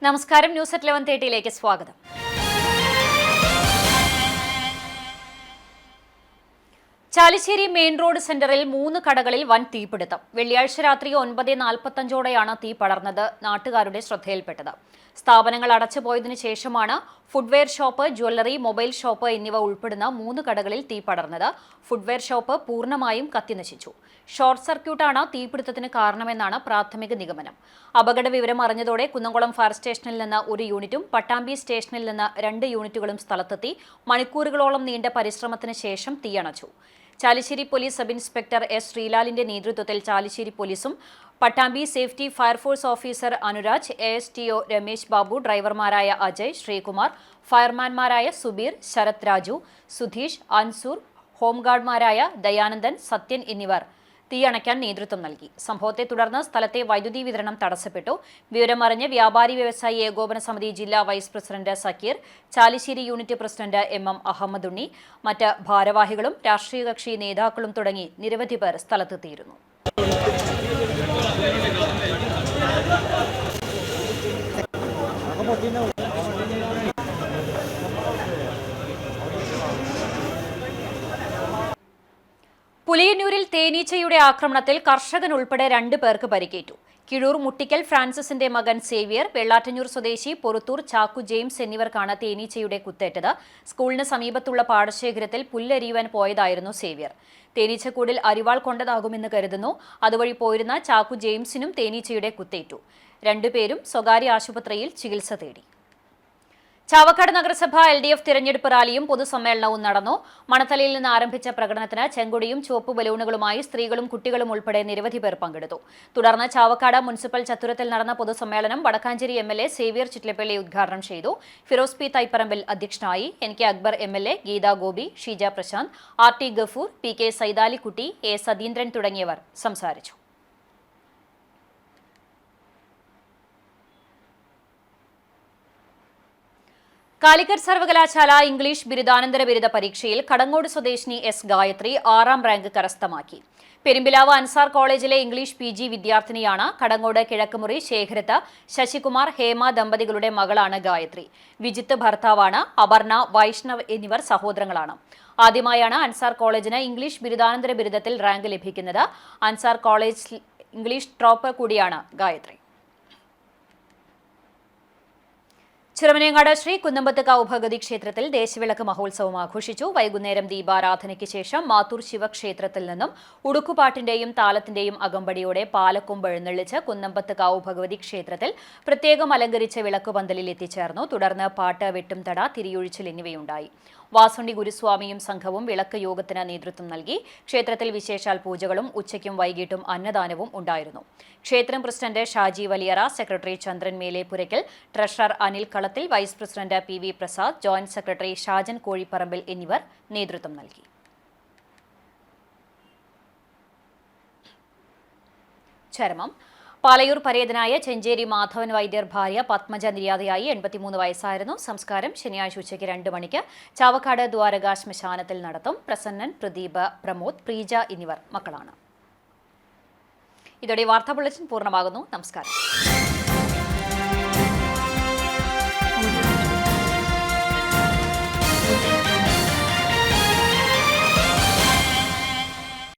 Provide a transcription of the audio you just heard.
നമസ്കാരം, news at 11:30 സ്വാഗതം. Chalissery main road സെന്ററിൽ 3 കടകളിൽ വൻ തീപിടുത്തം. വെള്ളിയാഴ്ച രാത്രി 9:45 തീ പടർന്നത് നാട്ടുകാരുടെ ശ്രദ്ധയിൽപ്പെട്ടത്. സ്ഥാപനങ്ങൾ അടച്ചുപോയതിനു ശേഷമാണ് footwear shop, jewellery, mobile shop എന്നിവ ഉൾപ്പെടുന്ന 3 കടകളിൽ തീ പടർന്നത്. ഫുഡ്വെയർ ഷോപ്പ് പൂർണ്ണമായും കത്തിനശിച്ചു. ഷോർട്ട് സർക്യൂട്ടാണ് തീപിടുത്തത്തിന് കാരണമെന്നാണ് പ്രാഥമിക നിഗമനം. അപകട വിവരം അറിഞ്ഞതോടെ കുന്നംകുളം ഫയർ സ്റ്റേഷനിൽ നിന്ന് 1 യൂണിറ്റും പട്ടാമ്പി സ്റ്റേഷനിൽ നിന്ന് 2 യൂണിറ്റുകളും സ്ഥലത്തെത്തി മണിക്കൂറുകളോളം നീണ്ട പരിശ്രമത്തിന് ശേഷം തീയണച്ചു. Chalissery police sub inspector S ശ്രീലാലിന്റെ നേതൃത്വത്തിൽ ചാലിശ്ശേരി പോലീസും Pattambi safety fire force officer Anuraj, ASTO Ramesh Babu, ഡ്രൈവർമാരായ അജയ്, ശ്രീകുമാർ, ഫയർമാൻമാരായ സുബീർ, ശരത് രാജു, സുധീഷ്, അൻസൂർ, ഹോംഗാർഡ്മാരായ ദയാനന്ദൻ, സത്യൻ എന്നിവർ തീയണയ്ക്കാൻ നേതൃത്വം നൽകി. സംഭവത്തെ തുടർന്ന് സ്ഥലത്തെ വൈദ്യുതി വിതരണം തടസ്സപ്പെട്ടു. വിവരമറിഞ്ഞ് വ്യാപാരി വ്യവസായി ഏകോപന സമിതി ജില്ലാ vice president Sakeer, Chalissery unit president MM Ahammedunni, മറ്റ് ഭാരവാഹികളും രാഷ്ട്രീയ കക്ഷി നേതാക്കളും തുടങ്ങി നിരവധി പേർ സ്ഥലത്തെത്തിയിരുന്നു. പുലിയന്നൂരിൽ തേനീച്ചയുടെ ആക്രമണത്തിൽ കർഷകൻ ഉൾപ്പെടെ 2 പേർക്ക് പരിക്കേറ്റു. കിഴൂർ മുട്ടിക്കൽ ഫ്രാൻസിസിന്റെ മകൻ സേവ്യർ, വെള്ളാറ്റഞ്ഞൂർ സ്വദേശി പൊറുത്തൂർ ചാക്കു ജെയിംസ് എന്നിവർക്കാണ് തേനീച്ചയുടെ കുത്തേറ്റത്. സ്കൂളിന് സമീപത്തുള്ള പാടശേഖരത്തിൽ പുല്ലരിയുവാൻ പോയതായിരുന്നു സേവ്യർ. തേനീച്ചക്കൂടിൽ അരിവാൾ കൊണ്ടതാകുമെന്ന് കരുതുന്നു. അതുവഴി പോയിരുന്ന ചാക്കു ജെയിംസിനും തേനീച്ചയുടെ കുത്തേറ്റു. 2 പേരും സ്വകാര്യ ആശുപത്രിയിൽ ചികിത്സ തേടി. ചാവക്കാട് നഗരസഭ LDF തിരഞ്ഞെടുപ്പ് റാലിയും പൊതുസമ്മേളനവും നടന്നു. മണത്തലയിൽ നിന്ന് ആരംഭിച്ച പ്രകടനത്തിന് ചെങ്കൊടിയും ചുവപ്പ് ബലൂണുകളുമായി സ്ത്രീകളും കുട്ടികളും ഉൾപ്പെടെ നിരവധി പേർ പങ്കെടുത്തു. തുടർന്ന് ചാവക്കാട് മുനിസിപ്പൽ ചത്തുരത്തിൽ നടന്ന പൊതുസമ്മേളനം വടക്കാഞ്ചേരി MLA സേവ്യർ ചിറ്റ്ലപ്പള്ളി ഉദ്ഘാടനം ചെയ്തു. ഫിറോസ് P തൈപ്പറമ്പിൽ അധ്യക്ഷനായി. NK Akbar MLA, Gita Gopi, Sheeja Prashant, RT Gafoor, PK Saithalikutty, A Satheendran തുടങ്ങിയവർ സംസാരിച്ചു. കാലിക്കറ്റ് സർവകലാശാല ഇംഗ്ലീഷ് ബിരുദാനന്തര ബിരുദ പരീക്ഷയിൽ കടങ്ങോട് സ്വദേശിനി S ഗായത്രി 6ാം റാങ്ക് കരസ്ഥമാക്കി. പെരുമ്പിലാവ് അൻസാർ കോളേജിലെ ഇംഗ്ലീഷ് PG വിദ്യാർത്ഥിനിയാണ്. കടങ്ങോട് കിഴക്കുമുറി ശേഖരത്ത് ശശികുമാർ, ഹേമ ദമ്പതികളുടെ മകളാണ് ഗായത്രി. വിജിത്ത് ഭർത്താവാണ്. അപർണ, വൈഷ്ണവ് എന്നിവർ സഹോദരങ്ങളാണ്. ആദ്യമായാണ് അൻസാർ കോളേജിന് ഇംഗ്ലീഷ് ബിരുദാനന്തര ബിരുദത്തിൽ റാങ്ക് ലഭിക്കുന്നത്. അൻസാർ കോളേജ് ഇംഗ്ലീഷ് ടോപ്പർ കൂടിയാണ് ഗായത്രി. ചിറമനേങ്ങാട് ശ്രീ കുന്നമ്പത്തുകാവ് ഭഗവതി ക്ഷേത്രത്തിൽ ദേശവിളക്ക് മഹോത്സവം ആഘോഷിച്ചു. വൈകുന്നേരം ദീപാരാധനയ്ക്ക് ശേഷം മാത്തൂർ ശിവക്ഷേത്രത്തിൽ നിന്നും ഉടുക്കുപാട്ടിന്റെയും താളത്തിന്റെയും അകമ്പടിയോടെ പാലക്കൊമ്പ് എഴുന്നള്ളിച്ച് കുന്നമ്പത്തുകാവ് ഭഗവതി ക്ഷേത്രത്തിൽ പ്രത്യേകം അലങ്കരിച്ച വിളക്കുപന്തലിൽ എത്തിച്ചേർന്നു. തുടർന്ന് പാട്ട്, വെട്ടുംതട, തിരിയൊഴിച്ചിൽ എന്നിവയുണ്ടായി. വാസുണ്ടി ഗുരുസ്വാമിയും സംഘവും വിളക്ക് യോഗത്തിന് നേതൃത്വം നൽകി. ക്ഷേത്രത്തിൽ വിശേഷാൽ പൂജകളും ഉച്ചയ്ക്കും വൈകിട്ടും അന്നദാനവും ഉണ്ടായിരുന്നു. ക്ഷേത്രം president Shaji Valiyara, secretary Chandran Melepurakkal, treasurer Anil Kalathil, vice president PV Prasad, joint secretary Shajan Kozhiparambil എന്നിവർ നേതൃത്വം നൽകി. ചരമം. പാലയൂർ പരേതനായ ചെഞ്ചേരി മാധവൻ വൈദ്യർ ഭാര്യ പത്മജ നിര്യാതയായി. 83 വയസ്സായിരുന്നു. സംസ്കാരം ശനിയാഴ്ച ഉച്ചയ്ക്ക് 2 മണിക്ക് ചാവക്കാട് ദ്വാരക ശ്മശാനത്തിൽ നടത്തും. പ്രസന്നൻ, പ്രദീപ്, പ്രമോദ്, പ്രീജ എന്നിവർ മക്കളാണ്. ഇതോടെ വാർത്താ ബുള്ളറ്റിൻ പൂർണ്ണമാകുന്നു. നമസ്കാരം.